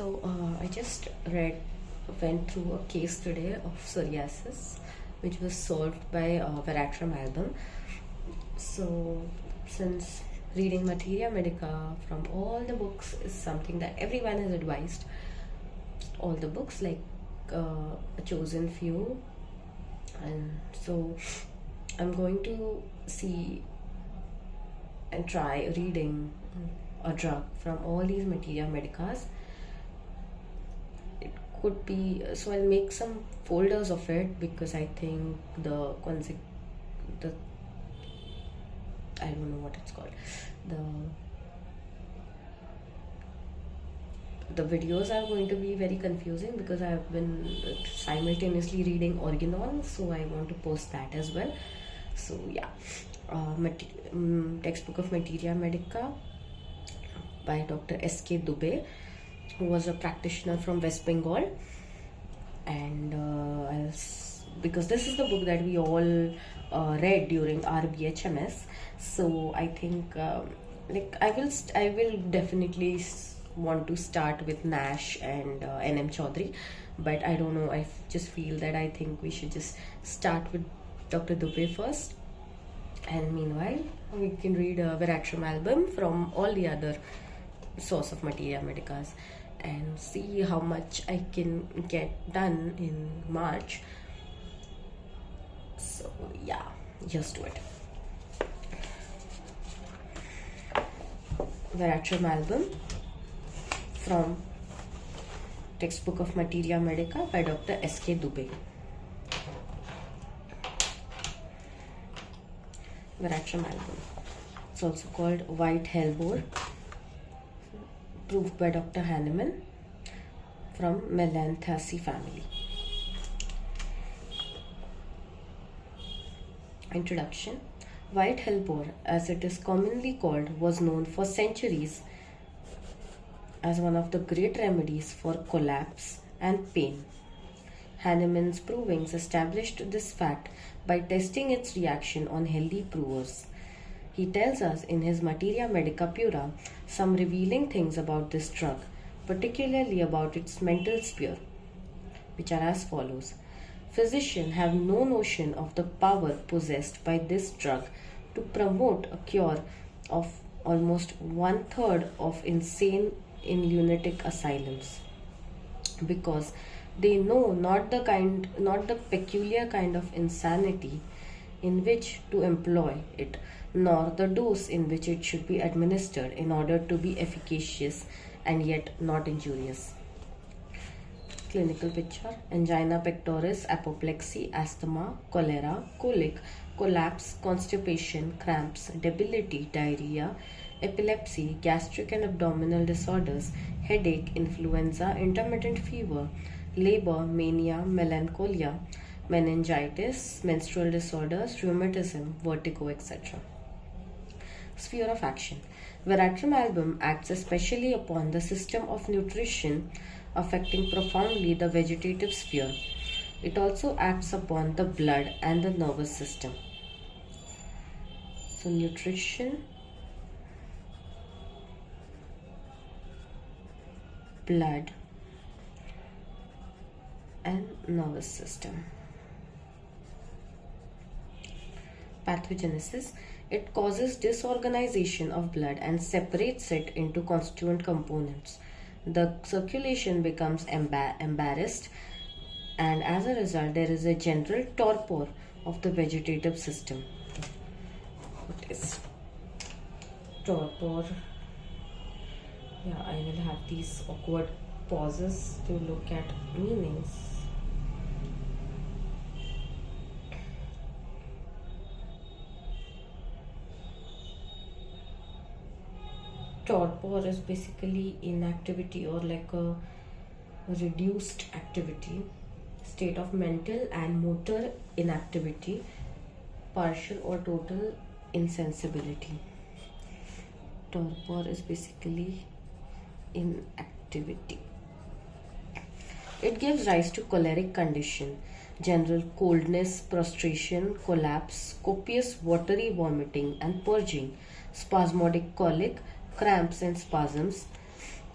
I just went through a case today of psoriasis, which was solved by Veratrum album. So, since reading Materia Medica from all the books is something that everyone is advised, all the books, like a chosen few, and so I'm going to see and try reading a drug from all these Materia Medicas. It could be, so I'll make some folders of it, because I think the I don't know what it's called, the videos are going to be very confusing, because I've been simultaneously reading Organon, so I want to post that as well. So yeah, textbook of Materia Medica by Dr. S.K. Dubey, who was a practitioner from West Bengal. And because this is the book that we all read during our BHMS, so I think I will definitely want to start with Nash and N.M. Chaudhary, but I don't know, I just feel that I think we should just start with Dr. Dubey first, and meanwhile we can read Veratrum album from all the other source of Materia Medicas and see how much I can get done in March. So yeah, just do it. Veratrum album from textbook of Materia Medica by Dr. S.K. Dubey. Veratrum album. It's also called White Hellebore, proved by Dr. Hahnemann, from Melanthaceae family. Introduction. White hellebore, as it is commonly called, was known for centuries as one of the great remedies for collapse and pain. Hahnemann's provings established this fact by testing its reaction on healthy brewers. He tells us in his Materia Medica Pura some revealing things about this drug, particularly about its mental sphere, which are as follows. Physicians have no notion of the power possessed by this drug to promote a cure of almost 1/3 of insane in lunatic asylums, because they know not the peculiar kind of insanity in which to employ it, nor the dose in which it should be administered in order to be efficacious and yet not injurious. Clinical picture: angina pectoris, apoplexy, asthma, cholera, colic, collapse, constipation, cramps, debility, diarrhea, epilepsy, gastric and abdominal disorders, headache, influenza, intermittent fever, labor, mania, melancholia, meningitis, menstrual disorders, rheumatism, vertigo, etc. Sphere of action. Veratrum album acts especially upon the system of nutrition, affecting profoundly the vegetative sphere. It also acts upon the blood and the nervous system. So nutrition, blood and nervous system. Pathogenesis. It causes disorganization of blood and separates it into constituent components. The circulation becomes embarrassed, and as a result there is a general torpor of the vegetative system. What is torpor? Yeah, I will have these awkward pauses to look at meanings. Torpor is basically inactivity, or like a reduced activity, state of mental and motor inactivity, partial or total insensibility. Torpor is basically inactivity. It gives rise to choleric condition, general coldness, prostration, collapse, copious watery vomiting and purging, spasmodic colic, cramps and spasms,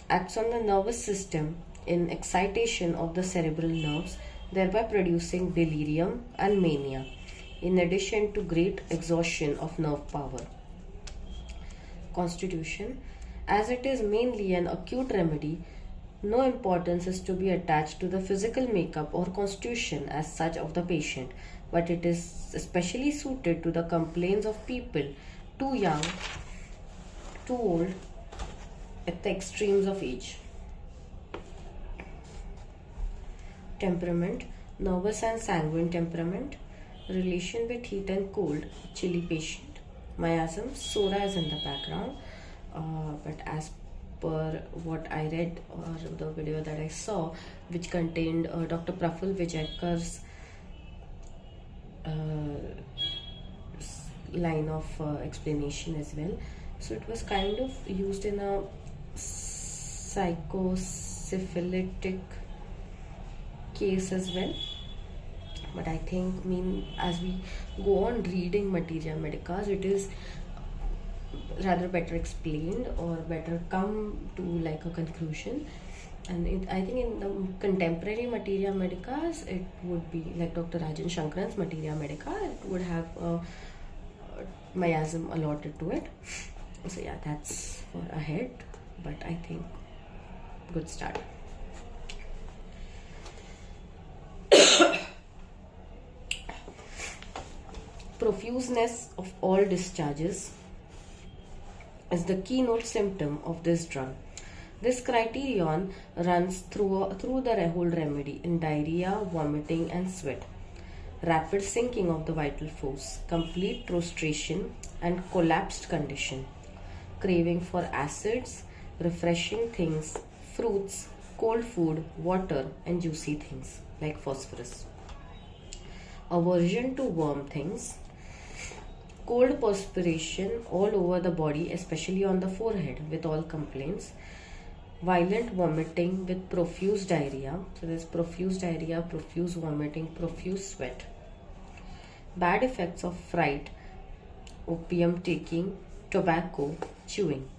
acts on the nervous system in excitation of the cerebral nerves, thereby producing delirium and mania, in addition to great exhaustion of nerve power. Constitution. As it is mainly an acute remedy, no importance is to be attached to the physical makeup or constitution as such of the patient, but it is especially suited to the complaints of people too young, too old, at the extremes of age. Temperament. Nervous and sanguine temperament. Relation with heat and cold. Chilly patient. Miasm. Sora is in the background. But as per what I read or the video that I saw, which contained Dr. Praful Vijaykar's line of explanation as well. So it was kind of used in a psychosyphilitic case as well. But I think, as we go on reading Materia Medica, it is rather better explained or better come to like a conclusion. And I think in the contemporary Materia Medica, it would be like Dr. Rajan Shankaran's Materia Medica, it would have a miasm allotted to it. So yeah, that's for ahead, but I think good start. Profuseness of all discharges is the keynote symptom of this drug. This criterion runs through the whole remedy in diarrhea, vomiting and sweat, rapid sinking of the vital force, complete prostration and collapsed condition, craving for acids, refreshing things, fruits, cold food, water and juicy things like phosphorus, aversion to warm things, cold perspiration all over the body, especially on the forehead with all complaints, violent vomiting with profuse diarrhea. So there's profuse diarrhea, profuse vomiting, profuse sweat. Bad effects of fright, opium taking, tobacco chewing.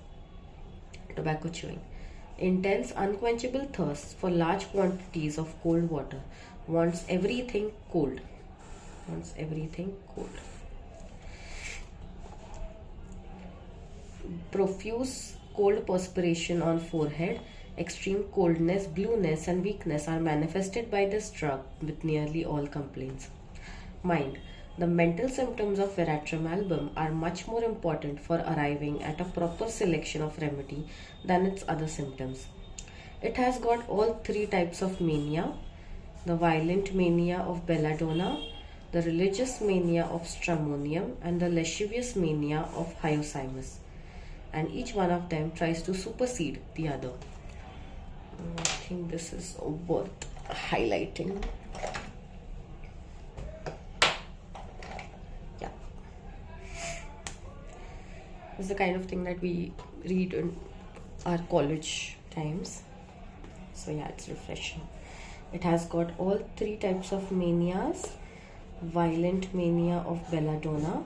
Intense unquenchable thirst for large quantities of cold water. Wants everything cold. Profuse cold perspiration on forehead, extreme coldness, blueness and weakness are manifested by this drug with nearly all complaints. Mind. The mental symptoms of Veratrum album are much more important for arriving at a proper selection of remedy than its other symptoms. It has got all three types of mania: the violent mania of belladonna, the religious mania of stramonium and the lascivious mania of hyoscyamus, and each one of them tries to supersede the other. I think this is worth highlighting. Yeah, it's the kind of thing that we read in our college times, so yeah, it's refreshing. It has got all three types of manias: violent mania of belladonna,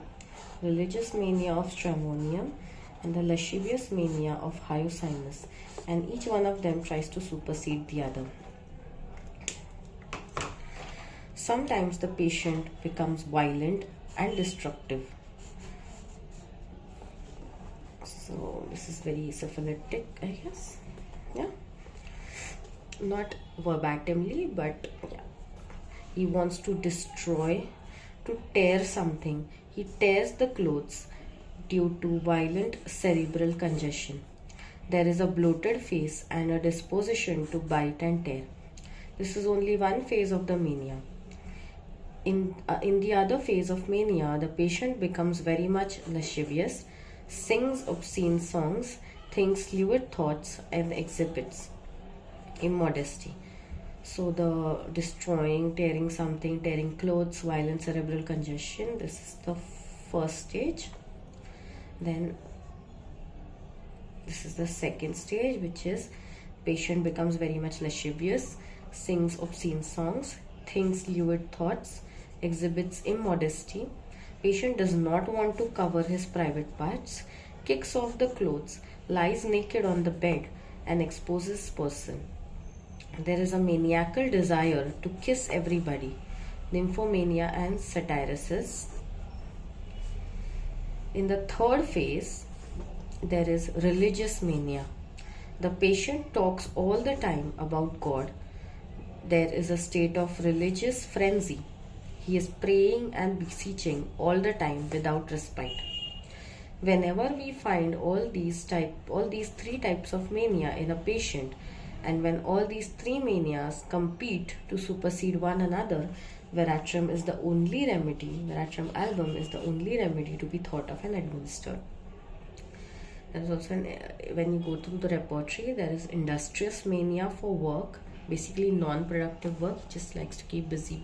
religious mania of stramonium and the lascivious mania of hyoscyamus, and each one of them tries to supersede the other. Sometimes the patient becomes violent and destructive. So this is very syphilitic, I guess. Yeah, not verbatimly, but yeah, he wants to destroy, to tear something. He tears the clothes due to violent cerebral congestion. There is a bloated face and a disposition to bite and tear. This is only one phase of the mania. In the other phase of mania, the patient becomes very much lascivious, sings obscene songs, thinks lewd thoughts, and exhibits immodesty. So the destroying, tearing something, tearing clothes, violent cerebral congestion, this is the first stage. Then this is the second stage, which is patient becomes very much lascivious, sings obscene songs, thinks lewd thoughts, exhibits immodesty. Patient does not want to cover his private parts, kicks off the clothes, lies naked on the bed, and exposes person. There is a maniacal desire to kiss everybody, nymphomania and satyresis. In the third phase, there is religious mania. The patient talks all the time about God. There is a state of religious frenzy. He is praying and beseeching all the time without respite. Whenever we find all these three types of mania in a patient, and when all these three manias compete to supersede one another, Veratrum is the only remedy, Veratrum album is the only remedy to be thought of and administered. There is also, when you go through the repertory, there is industrious mania for work, basically non-productive work, just likes to keep busy,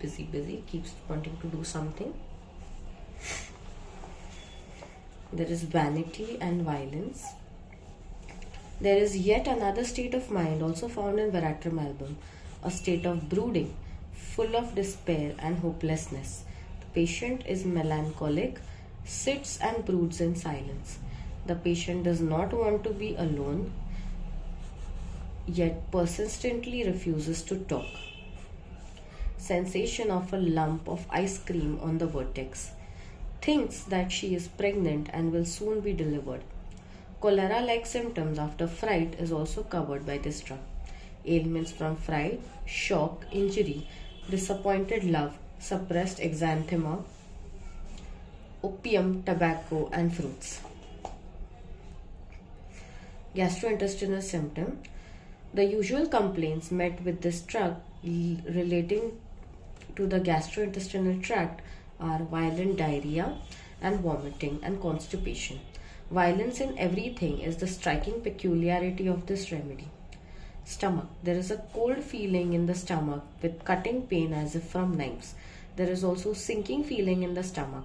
keeps wanting to do something. There is vanity and violence. There is yet another state of mind also found in Veratrum album, a state of brooding, full of despair and hopelessness. The patient is melancholic, sits and broods in silence. The patient does not want to be alone, yet persistently refuses to talk. Sensation of a lump of ice cream on the vertex. Thinks that she is pregnant and will soon be delivered. Cholera-like symptoms after fright is also covered by this drug. Ailments from fright, shock, injury, disappointed love, suppressed exanthema, opium, tobacco and fruits. Gastrointestinal symptom. The usual complaints met with this drug relating to the gastrointestinal tract are violent diarrhea and vomiting and constipation. Violence in everything is the striking peculiarity of this remedy. Stomach. There is a cold feeling in the stomach with cutting pain as if from knives. There is also sinking feeling in the stomach.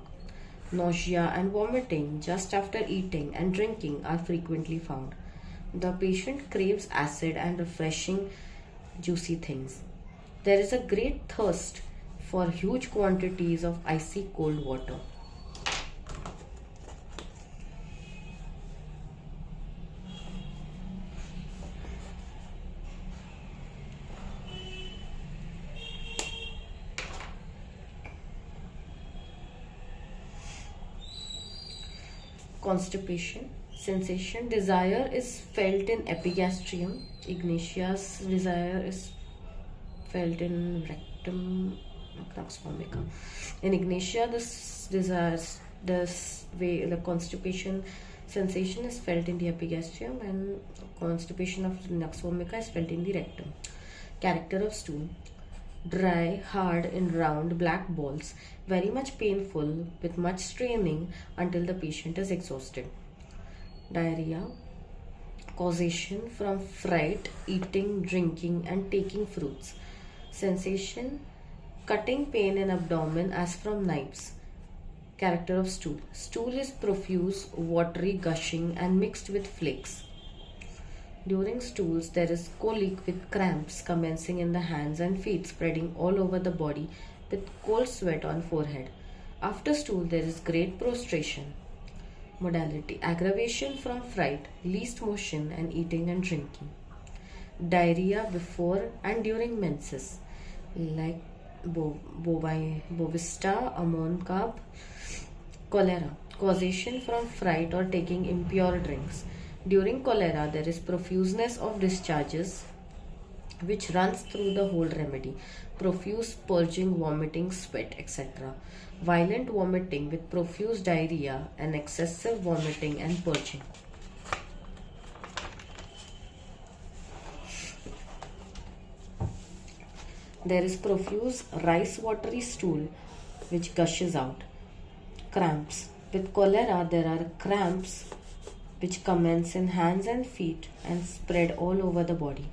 Nausea and vomiting just after eating and drinking are frequently found. The patient craves acid and refreshing juicy things. There is a great thirst for huge quantities of icy cold water. Constipation. Sensation. Desire is felt in epigastrium. Ignatius desire is felt in rectum, crux formica. In Ignatia, the constipation sensation is felt in the epigastrium, and constipation of nux vomica is felt in the rectum. Character of stool. Dry, hard and round black balls, very much painful with much straining until the patient is exhausted. Diarrhea. Causation from fright, eating, drinking and taking fruits. Sensation. Cutting pain in abdomen as from knives. Character of stool. Stool is profuse, watery, gushing and mixed with flakes. During stools, there is colic with cramps commencing in the hands and feet, spreading all over the body with cold sweat on forehead. After stool, there is great prostration. Modality. Aggravation from fright, least motion and eating and drinking. Diarrhea before and during menses, like bovista, ammon carb. Cholera. Causation from fright or taking impure drinks. During cholera, there is profuseness of discharges which runs through the whole remedy. Profuse purging, vomiting, sweat, etc. Violent vomiting with profuse diarrhea and excessive vomiting and purging. There is profuse rice watery stool which gushes out. Cramps. With cholera, there are cramps which commence in hands and feet and spread all over the body.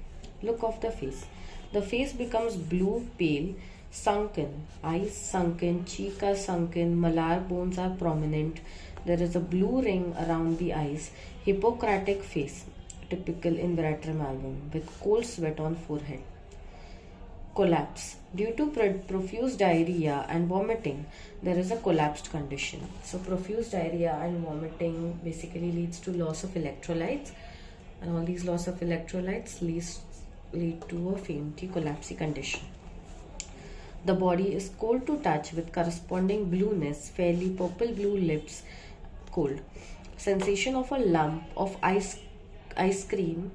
Look of the face. The face becomes blue, pale, sunken, eyes sunken, cheek are sunken, malar bones are prominent. There is a blue ring around the eyes, Hippocratic face, typical in Veratrum album, with cold sweat on forehead. Collapse. Due to profuse diarrhea and vomiting, there is a collapsed condition. So profuse diarrhea and vomiting basically leads to loss of electrolytes, And all these loss of electrolytes lead to a fainty collapsy condition. The body is cold to touch with corresponding blueness, fairly purple-blue lips, cold. Sensation of a lump of ice cream,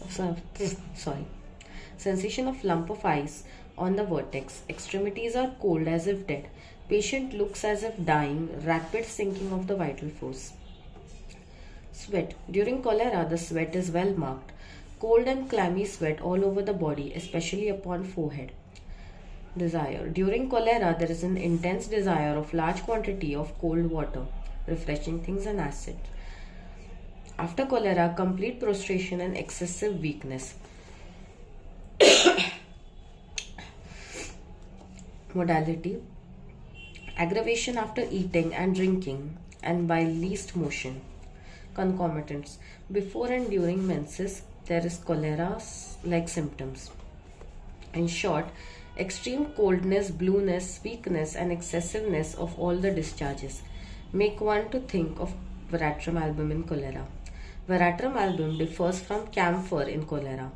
sorry. Sensation of lump of ice on the vertex. Extremities are cold as if dead. Patient looks as if dying. Rapid sinking of the vital force. Sweat. During cholera, the sweat is well marked. Cold and clammy sweat all over the body, especially upon forehead. Desire. During cholera, there is an intense desire of large quantity of cold water, refreshing things and acid. After cholera, complete prostration and excessive weakness. Modality. Aggravation after eating and drinking and by least motion. Concomitants. Before and during menses, there is cholera-like symptoms. In short, extreme coldness, blueness, weakness and excessiveness of all the discharges make one to think of Veratrum album in cholera. Veratrum album differs from camphor in cholera.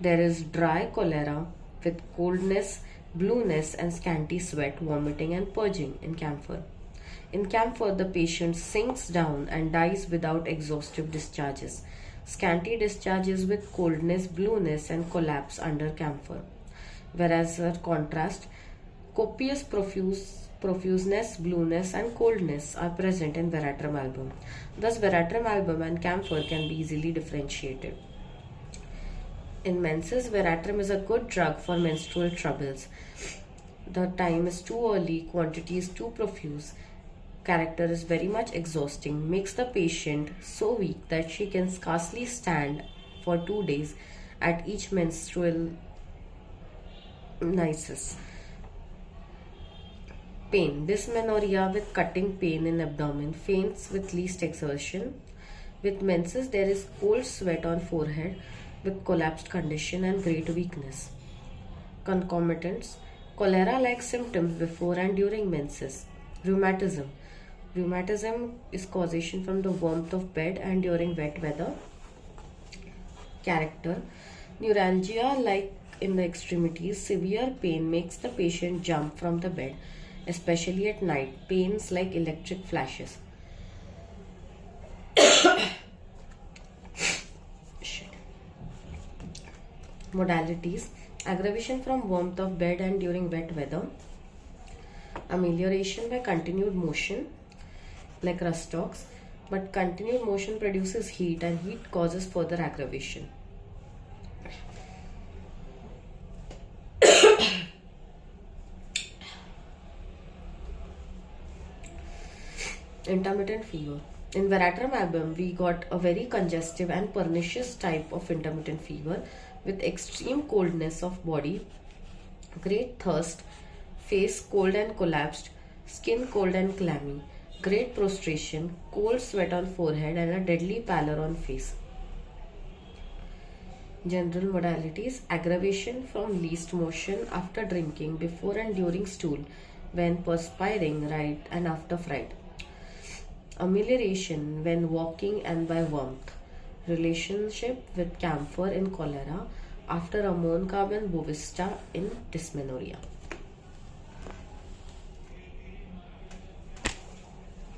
There is dry cholera with coldness, blueness and scanty sweat, vomiting and purging in camphor. In camphor, the patient sinks down and dies without exhaustive discharges. Scanty discharges with coldness, blueness and collapse under camphor. Whereas in contrast, copious profuseness, blueness and coldness are present in Veratrum album. Thus, Veratrum album and camphor can be easily differentiated. In menses, Veratrum is a good drug for menstrual troubles. The time is too early, quantity is too profuse, character is very much exhausting, makes the patient so weak that she can scarcely stand for 2 days at each menstrual nisus. Pain. Dysmenorrhea with cutting pain in abdomen, faints with least exertion. With menses, there is cold sweat on forehead with collapsed condition and great weakness. Concomitants. Cholera-like symptoms before and during menses. Rheumatism. Rheumatism is causation from the warmth of bed and during wet weather. Character. Neuralgia like in the extremities. Severe pain makes the patient jump from the bed, especially at night. Pains like electric flashes. Modalities. Aggravation from warmth of bed and during wet weather. Amelioration by continued motion like Rustox, but continued motion produces heat and heat causes further aggravation. Intermittent fever. In Veratrum album, we got a very congestive and pernicious type of intermittent fever with extreme coldness of body, great thirst, face cold and collapsed, skin cold and clammy, great prostration, cold sweat on forehead and a deadly pallor on face. General modalities. Aggravation from least motion after drinking, before and during stool, when perspiring, right and after fright. Amelioration when walking and by warmth. Relationship with camphor in cholera, after amon carb and bovista in dysmenorrhea.